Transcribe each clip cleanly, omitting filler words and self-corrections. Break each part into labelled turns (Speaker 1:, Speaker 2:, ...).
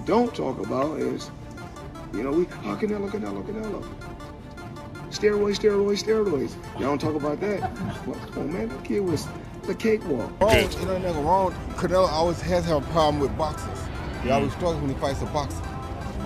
Speaker 1: don't talk about is, Canelo. Steroids. Y'all don't talk about that. Well, come on, man, that kid was a cakewalk.
Speaker 2: Nigga wrong. Canelo always has had a problem with boxers. He always struggles when he fights a boxer.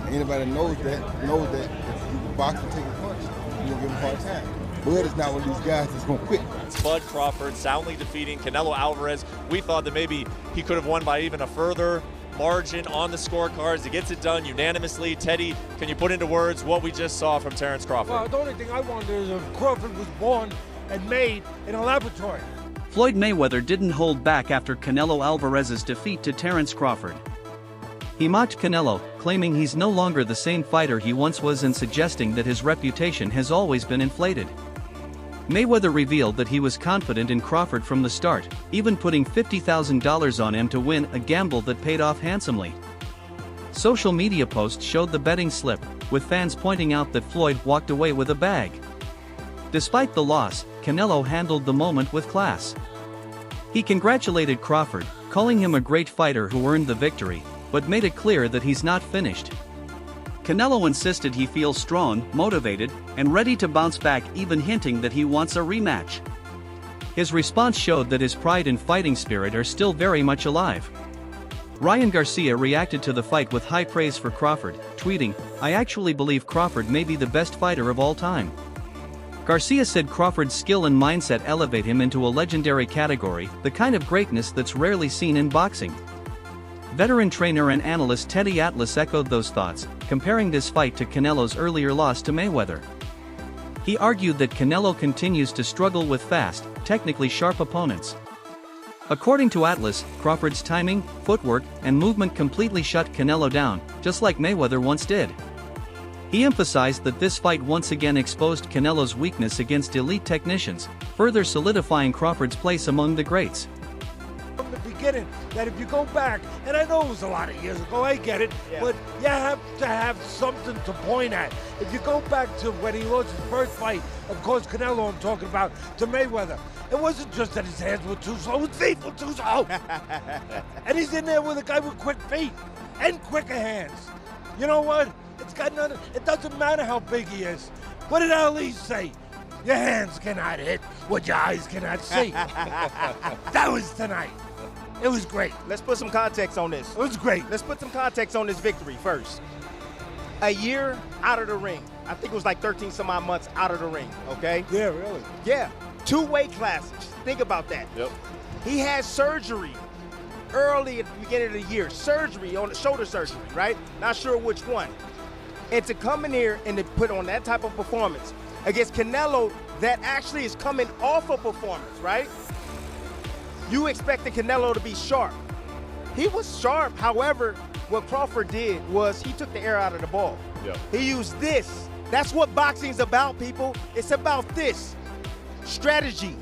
Speaker 2: Anybody knows that if you can box and take a punch, you're gonna give him a hard time. Bud is not one of these guys that's gonna quit.
Speaker 3: Bud Crawford soundly defeating Canelo Alvarez. We thought that maybe he could have won by even a further margin on the scorecards. He gets it done unanimously. Teddy, can you put into words what we just saw from Terence Crawford?
Speaker 4: Well, the only thing I wonder is if Crawford was born and made in a laboratory.
Speaker 5: Floyd Mayweather didn't hold back after Canelo Alvarez's defeat to Terence Crawford. He mocked Canelo, claiming he's no longer the same fighter he once was and suggesting that his reputation has always been inflated. Mayweather revealed that he was confident in Crawford from the start, even putting $50,000 on him to win, a gamble that paid off handsomely. Social media posts showed the betting slip, with fans pointing out that Floyd walked away with a bag. Despite the loss, Canelo handled the moment with class. He congratulated Crawford, calling him a great fighter who earned the victory, but made it clear that he's not finished. Canelo insisted he feels strong, motivated, and ready to bounce back, even hinting that he wants a rematch. His response showed that his pride and fighting spirit are still very much alive. Ryan Garcia reacted to the fight with high praise for Crawford, tweeting, "I actually believe Crawford may be the best fighter of all time." Garcia said Crawford's skill and mindset elevate him into a legendary category, the kind of greatness that's rarely seen in boxing. Veteran trainer and analyst Teddy Atlas echoed those thoughts, comparing this fight to Canelo's earlier loss to Mayweather. He argued that Canelo continues to struggle with fast, technically sharp opponents. According to Atlas, Crawford's timing, footwork, and movement completely shut Canelo down, just like Mayweather once did. He emphasized that this fight once again exposed Canelo's weakness against elite technicians, further solidifying Crawford's place among the greats.
Speaker 4: From the beginning, that if you go back, and I know it was a lot of years ago, I get it, but you have to have something to point at. If you go back to when he lost his first fight, of course Canelo I'm talking about, to Mayweather, it wasn't just that his hands were too slow, his feet were too slow. And he's in there with a guy with quick feet and quicker hands. You know what? It doesn't matter how big he is. What did Ali say? Your hands cannot hit what your eyes cannot see. That was tonight. It was great.
Speaker 6: Let's put some context on this.
Speaker 4: It was great.
Speaker 6: Let's put some context on this victory first. A year out of the ring. I think it was like 13 some odd months out of the ring, okay?
Speaker 4: Yeah, really?
Speaker 6: Yeah. 2 weight classes. Think about that.
Speaker 3: Yep.
Speaker 6: He had surgery early at the beginning of the year. Surgery on the shoulder surgery, right? Not sure which one. And to come in here and to put on that type of performance against Canelo that actually is coming off a performance, right? You expected Canelo to be sharp. He was sharp. However, what Crawford did was he took the air out of the ball.
Speaker 3: Yeah.
Speaker 6: He used this. That's what boxing's about, people. It's about this. Strategy.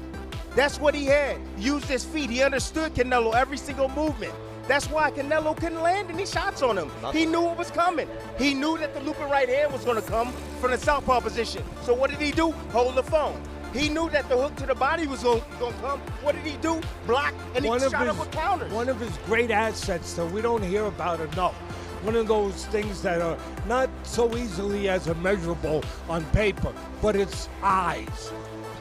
Speaker 6: That's what he had. Used his feet. He understood Canelo every single movement. That's why Canelo couldn't land any shots on him. He knew it was coming. He knew that the looping right hand was going to come from the southpaw position. So what did he do? Hold the phone. He knew that the hook to the body was going to come. What did he do? Block, and he shot up with counters.
Speaker 4: One of his great assets that we don't hear about enough. One of those things that are not so easily as immeasurable on paper, but it's eyes,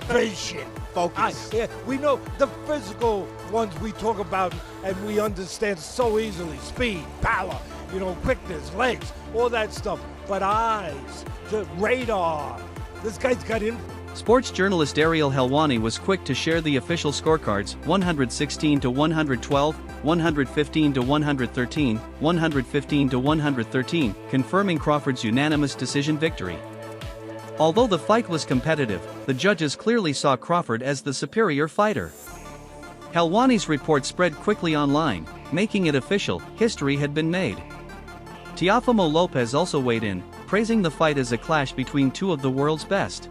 Speaker 4: vision.
Speaker 6: Focus.
Speaker 4: Yeah, we know the physical ones we talk about and we understand so easily. Speed, power, quickness, legs, all that stuff. But eyes, the radar. This guy's got him.
Speaker 5: Sports journalist Ariel Helwani was quick to share the official scorecards: 116 to 112, 115 to 113, 115 to 113, confirming Crawford's unanimous decision victory. Although the fight was competitive, the judges clearly saw Crawford as the superior fighter. Helwani's report spread quickly online, making it official: history had been made. Teofimo Lopez also weighed in, praising the fight as a clash between two of the world's best.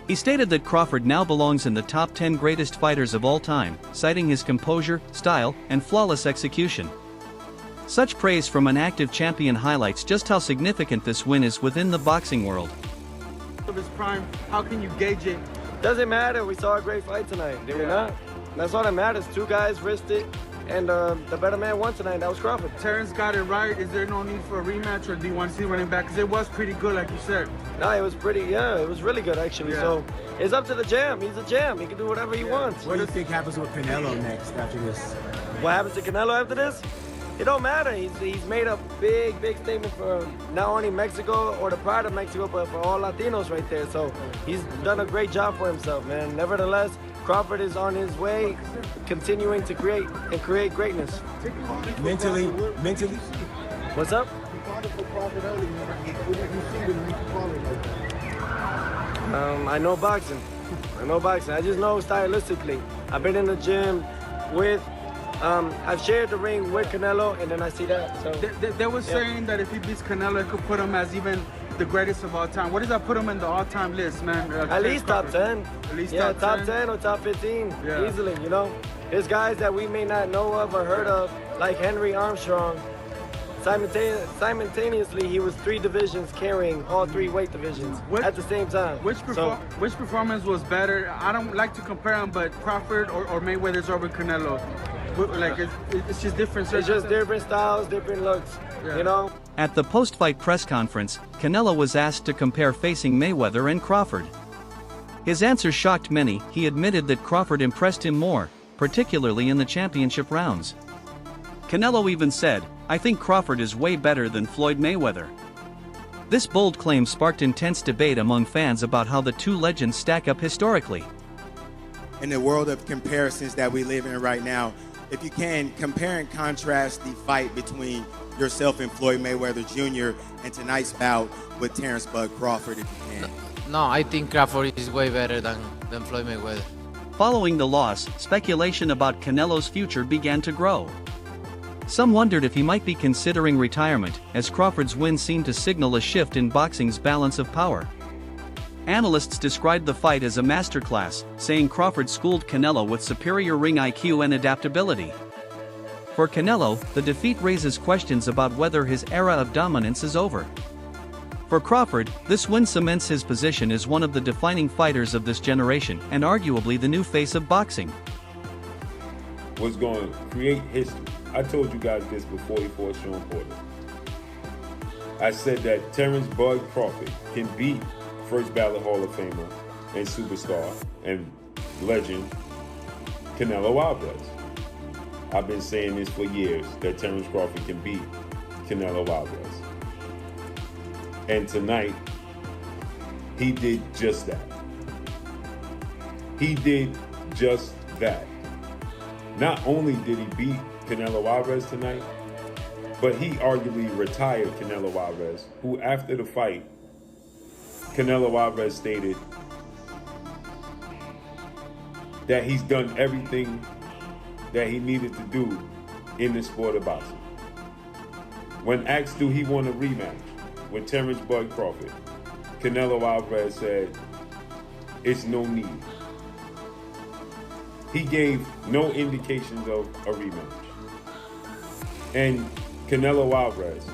Speaker 5: He stated that Crawford now belongs in the top 10 greatest fighters of all time, citing his composure, style, and flawless execution. Such praise from an active champion highlights just how significant this win is within the boxing world.
Speaker 7: Of his prime, how can you gauge it? Doesn't matter, we saw a great fight tonight, did we not? That's all that matters. 2 guys risked it,
Speaker 8: and the better man won tonight. That was Crawford.
Speaker 7: Terence got it right. Is there no need for a rematch, or do you want to see running back? Because it was pretty good, like you said.
Speaker 8: No, it was pretty, it was really good, actually.
Speaker 7: Yeah.
Speaker 8: So it's up to the Jam. He's a Jam. He can do whatever he wants.
Speaker 9: What do you think happens with Canelo next after this?
Speaker 8: What happens to Canelo after this? It don't matter. He's made a big statement for not only Mexico or the pride of Mexico, but for all Latinos right there. So he's done a great job for himself, man. Nevertheless, Crawford is on his way, continuing to create greatness.
Speaker 9: Mentally.
Speaker 8: What's up? I know boxing. I just know stylistically. I've been in the gym with. I've shared the ring with Canelo, and then I see that. So
Speaker 7: they were saying that if he beats Canelo, it could put him as even the greatest of all time. What does that put him in the all-time list, man?
Speaker 8: At least top 10.
Speaker 7: At least
Speaker 8: top 10 or top 15, easily. You know, there's guys that we may not know of or heard of, like Henry Armstrong. Simultaneously, he was 3 divisions carrying all 3 weight divisions at the same time.
Speaker 7: Which performance was better? I don't like to compare them, but Crawford or Mayweather's over Canelo. Like it's just different.
Speaker 8: It's just different styles, different looks. You know.
Speaker 5: At the post-fight press conference, Canelo was asked to compare facing Mayweather and Crawford. His answer shocked many. He admitted that Crawford impressed him more, particularly in the championship rounds. Canelo even said, "I think Crawford is way better than Floyd Mayweather." This bold claim sparked intense debate among fans about how the two legends stack up historically.
Speaker 9: In the world of comparisons that we live in right now, if you can, compare and contrast the fight between yourself and Floyd Mayweather Jr. and tonight's bout with Terence "Bud" Crawford, if you can.
Speaker 10: No, I think Crawford is way better than Floyd Mayweather.
Speaker 5: Following the loss, speculation about Canelo's future began to grow. Some wondered if he might be considering retirement, as Crawford's win seemed to signal a shift in boxing's balance of power. Analysts described the fight as a masterclass, saying Crawford schooled Canelo with superior ring IQ and adaptability. For Canelo, the defeat raises questions about whether his era of dominance is over. For Crawford, this win cements his position as one of the defining fighters of this generation and arguably the new face of boxing.
Speaker 11: Was going to create history. I told you guys this before he fought Sean Porter. I said that Terence "Bud" Crawford can beat first ballot Hall of Famer and superstar and legend Canelo Alvarez. I've been saying this for years, that Terence Crawford can beat Canelo Alvarez. And tonight, he did just that. He did just that. Not only did he beat Canelo Alvarez tonight, but he arguably retired Canelo Alvarez, who after the fight, Canelo Alvarez stated that he's done everything that he needed to do in the sport of boxing. When asked do he want a rematch with Terence "Bud" Crawford, Canelo Alvarez said, "It's no need." He gave no indications of a rematch. And Canelo Alvarez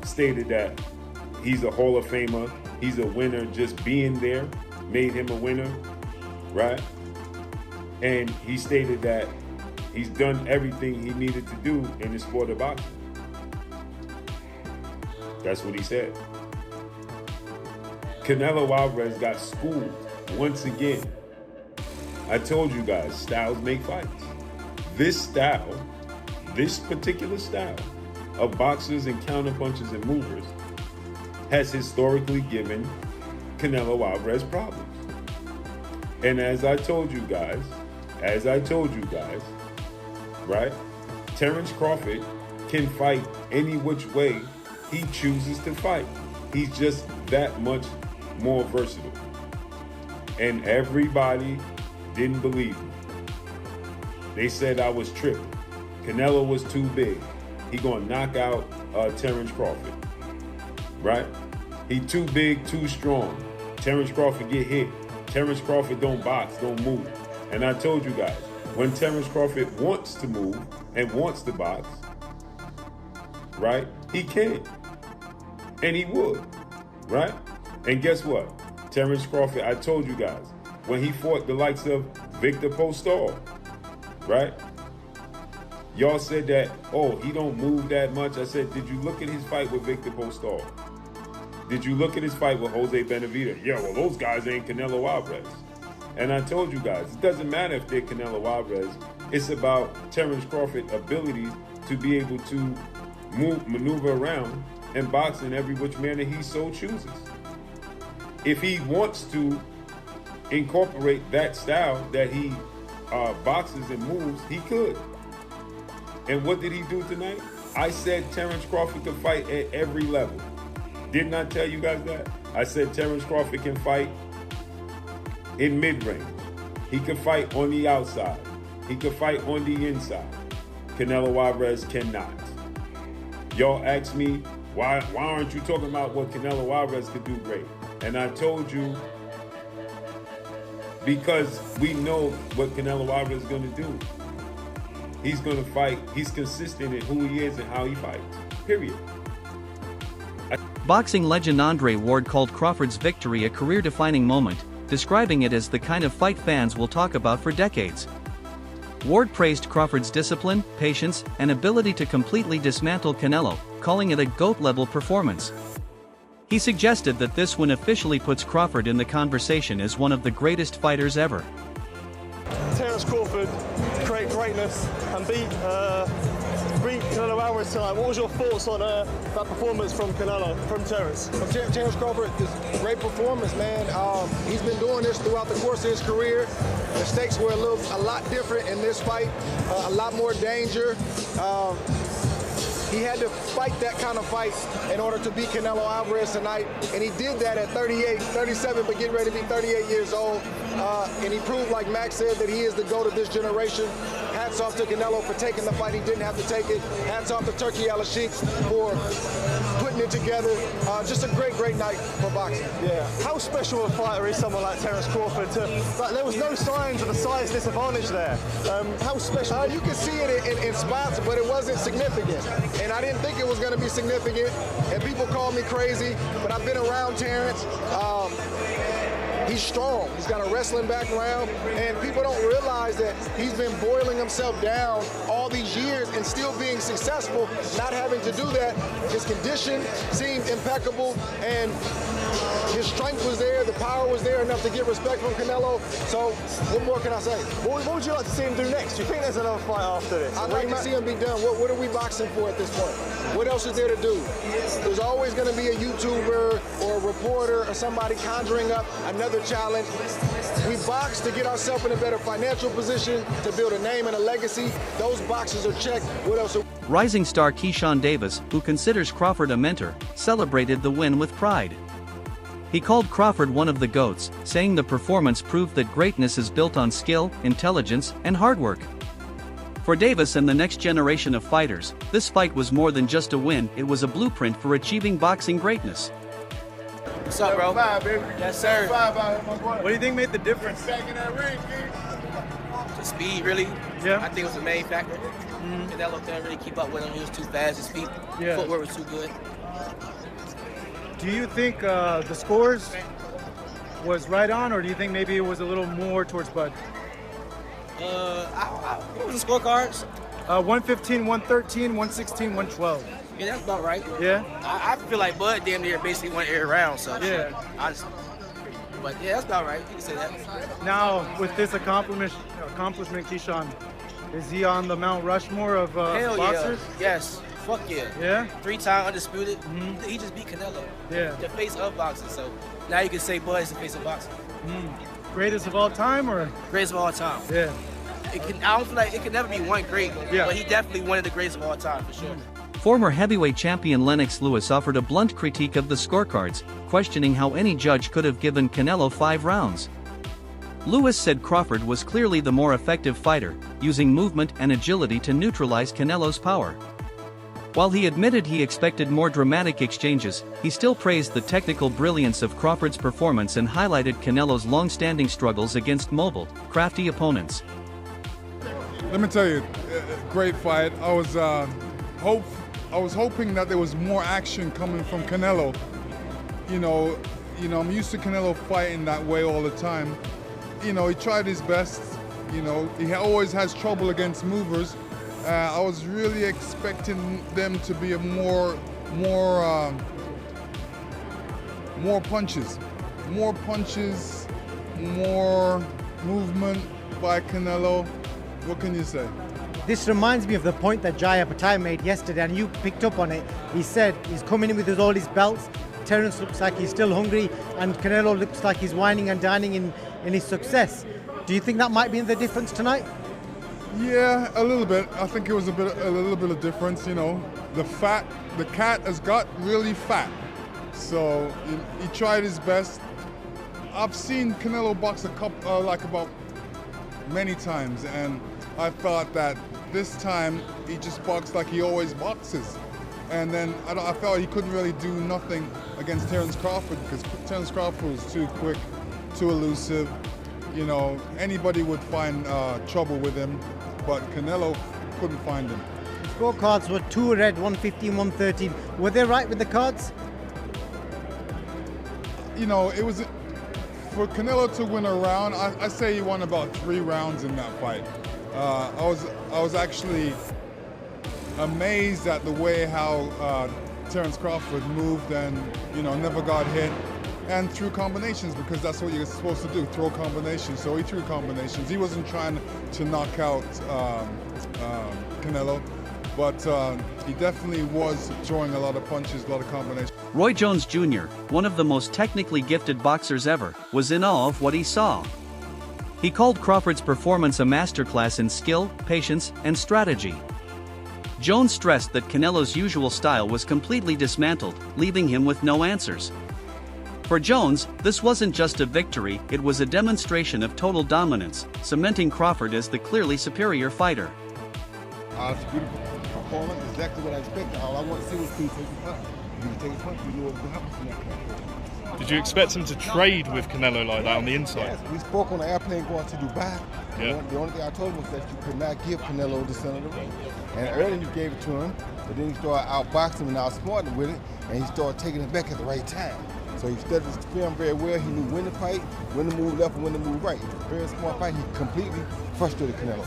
Speaker 11: stated that he's a Hall of Famer, he's a winner, just being there made him a winner, right? And he stated that he's done everything he needed to do in the sport of boxing. That's what he said. Canelo Alvarez got schooled once again. I told you guys, styles make fights. This style, this particular style of boxers and counterpunchers and movers has historically given Canelo Alvarez problems. And as I told you guys, right? Terence Crawford can fight any which way he chooses to fight. He's just that much more versatile. And everybody didn't believe me. They said I was tripping. Canelo was too big. He gonna knock out Terence Crawford, right? He too big, too strong. Terence Crawford get hit. Terence Crawford don't box, don't move. And I told you guys, when Terence Crawford wants to move and wants to box, right, he can. And he would, right? And guess what? Terence Crawford, I told you guys, when he fought the likes of Victor Postol, right? Y'all said that, oh, he don't move that much. I said, did you look at his fight with Victor Postol? Did you look at his fight with Jose Benavidez? Yeah, well, those guys ain't Canelo Alvarez. And I told you guys, it doesn't matter if they're Canelo Alvarez. It's about Terence Crawford's ability to be able to maneuver around and box in every which manner he so chooses. If he wants to incorporate that style that he boxes and moves, he could. And what did he do tonight? I said Terence Crawford can fight at every level. Didn't I tell you guys that? I said Terence Crawford can fight in mid-range. He can fight on the outside. He can fight on the inside. Canelo Alvarez cannot. Y'all asked me, why aren't you talking about what Canelo Alvarez could do great? And I told you, because we know what Canelo Alvarez is going to do. He's going to fight. He's consistent in who he is and how he fights. Period.
Speaker 5: Boxing legend Andre Ward called Crawford's victory a career-defining moment, describing it as the kind of fight fans will talk about for decades. Ward praised Crawford's discipline, patience, and ability to completely dismantle Canelo, calling it a GOAT-level performance. He suggested that this win officially puts Crawford in the conversation as one of the greatest fighters ever.
Speaker 12: Terence Crawford create greatness and beat Canelo Alvarez tonight. What was your thoughts on that performance from Terence?
Speaker 13: Terence Crawford is a great performance, man. He's been doing this throughout the course of his career. The stakes were a lot different in this fight, a lot more danger. He had to fight that kind of fight in order to beat Canelo Alvarez tonight, and he did that at 37, but getting ready to be 38 years old. And he proved, like Max said, that he is the GOAT of this generation. Hats off to Canelo for taking the fight. He didn't have to take it. Hats off to Turki Al-Sheikh for putting it together. Just a great, great night for boxing.
Speaker 12: Yeah. How special a fighter is someone like Terence Crawford? There was no signs of a size disadvantage there. How special?
Speaker 13: You can see it in spots, but it wasn't significant. And I didn't think it was going to be significant. And people call me crazy, but I've been around Terence. He's strong. He's got a wrestling background, and people don't realize that he's been boiling himself down all these years and still being successful, not having to do that. His condition seemed impeccable, and his strength was there, the power was there enough to get respect from Canelo. So what more can I say?
Speaker 12: What would you like to see him do next? Do you think there's another fight after this?
Speaker 13: I'd like to see him be done. What are we boxing for at this point? What else is there to do? There's always going to be a YouTuber or a reporter or somebody conjuring up another challenge. We box to get ourselves in a better financial position, to build a name and a legacy. Those boxes are checked. What else?
Speaker 5: Rising star Keyshawn Davis, who considers Crawford a mentor, celebrated the win with pride. He called Crawford one of the GOATs, saying the performance proved that greatness is built on skill, intelligence, and hard work. For Davis and the next generation of fighters, this fight was more than just a win, it was a blueprint for achieving boxing greatness.
Speaker 14: What's up, bro?
Speaker 2: Baby.
Speaker 14: Yes, sir.
Speaker 2: What
Speaker 14: do you think made the difference?
Speaker 2: Back in that ring,
Speaker 14: The speed, really.
Speaker 7: Yeah.
Speaker 14: I think it was the main factor. Canelo couldn't really keep up with him. He was too fast. His feet, footwork was too good.
Speaker 7: Do you think the scores was right on, or do you think maybe it was a little more towards Bud?
Speaker 14: What was the scorecards?
Speaker 7: 115, 113, 116, 112.
Speaker 14: Yeah, that's about right.
Speaker 7: Yeah?
Speaker 14: I feel like Bud damn near basically went every round, so
Speaker 7: yeah.
Speaker 14: But yeah, that's about right. You can say that.
Speaker 7: Now, with this accomplishment, Keyshawn, is he on the Mount Rushmore of boxers?
Speaker 14: Yeah. Yes. Fuck yeah.
Speaker 7: Yeah?
Speaker 14: 3-time undisputed. He just beat Canelo.
Speaker 7: Yeah.
Speaker 14: The face of boxing. So now you can say Bud is the face of boxing.
Speaker 7: Greatest of all time, or?
Speaker 14: Greatest of all time.
Speaker 7: Yeah.
Speaker 14: I don't feel like it can never be one great, but he definitely one of the greatest of all time, for sure.
Speaker 5: Former heavyweight champion Lennox Lewis offered a blunt critique of the scorecards, questioning how any judge could have given Canelo 5 rounds. Lewis said Crawford was clearly the more effective fighter, using movement and agility to neutralize Canelo's power. While he admitted he expected more dramatic exchanges, he still praised the technical brilliance of Crawford's performance and highlighted Canelo's long-standing struggles against mobile, crafty opponents.
Speaker 15: Let me tell you, great fight. I was hoping that there was more action coming from Canelo. You know, I'm used to Canelo fighting that way all the time. You know, he tried his best. You know, he always has trouble against movers. I was really expecting them to be a more punches, more movement by Canelo. What can you say?
Speaker 16: This reminds me of the point that Jaya Patai made yesterday, and you picked up on it. He said he's coming in with all his belts. Terence looks like he's still hungry, and Canelo looks like he's whining and dining in his success. Do you think that might be the difference tonight?
Speaker 15: Yeah, a little bit. I think it was a little bit of difference. You know, the cat has got really fat, so he tried his best. I've seen Canelo box about many times, and I thought that this time he just boxed like he always boxes. And then I felt he couldn't really do nothing against Terence Crawford because Terence Crawford was too quick, too elusive. You know, anybody would find trouble with him, but Canelo couldn't find him.
Speaker 16: The scorecards were 2 red, 115, 113. Were they right with the cards?
Speaker 15: You know, it was for Canelo to win a round. I say he won about 3 rounds in that fight. I was actually amazed at the way how Terence Crawford moved and, you know, never got hit and threw combinations, because that's what you're supposed to do, throw combinations. So he threw combinations. He wasn't trying to knock out Canelo, but he definitely was throwing a lot of punches, a lot of combinations.
Speaker 5: Roy Jones Jr., one of the most technically gifted boxers ever, was in awe of what he saw. He called Crawford's performance a masterclass in skill, patience, and strategy. Jones stressed that Canelo's usual style was completely dismantled, leaving him with no answers. For Jones, this wasn't just a victory, it was a demonstration of total dominance, cementing Crawford as the clearly superior fighter.
Speaker 2: It's a beautiful performance, exactly what I expected. All I want to see was Pete take a punch. If he take a punch, we knew what was going to happen from that point.
Speaker 17: Did you expect him to trade with Canelo like that on the inside?
Speaker 2: Yes, we spoke on the airplane going to Dubai.
Speaker 17: Yeah.
Speaker 2: The only thing I told him was that you could not give Canelo the center of the ring. And earlier you gave it to him, but then you started outboxing him and outsmarting with it, and he started taking it back at the right time. So he studied his film very well. He knew when to fight, when to move left, and when to move right. It was a very smart fight. He completely frustrated Canelo.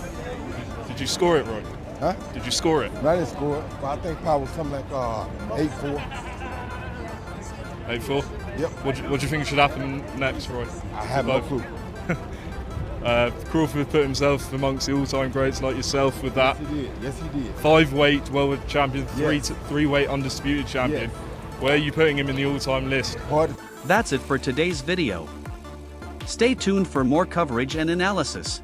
Speaker 17: Did you score it, Roy?
Speaker 2: Huh?
Speaker 17: Did you score it?
Speaker 2: No, I didn't score it, but I think probably something like 8-4.
Speaker 17: 8-4?
Speaker 2: Yep.
Speaker 17: What do you think should happen next, Roy?
Speaker 2: I have no clue.
Speaker 17: Crawford put himself amongst the all-time greats like yourself with that.
Speaker 2: Yes, he did. Yes, he did.
Speaker 17: 5-weight welterweight champion,
Speaker 2: Yes.
Speaker 17: 3-weight undisputed champion.
Speaker 2: Yes.
Speaker 17: Where are you putting him in the all-time list?
Speaker 5: That's it for today's video. Stay tuned for more coverage and analysis.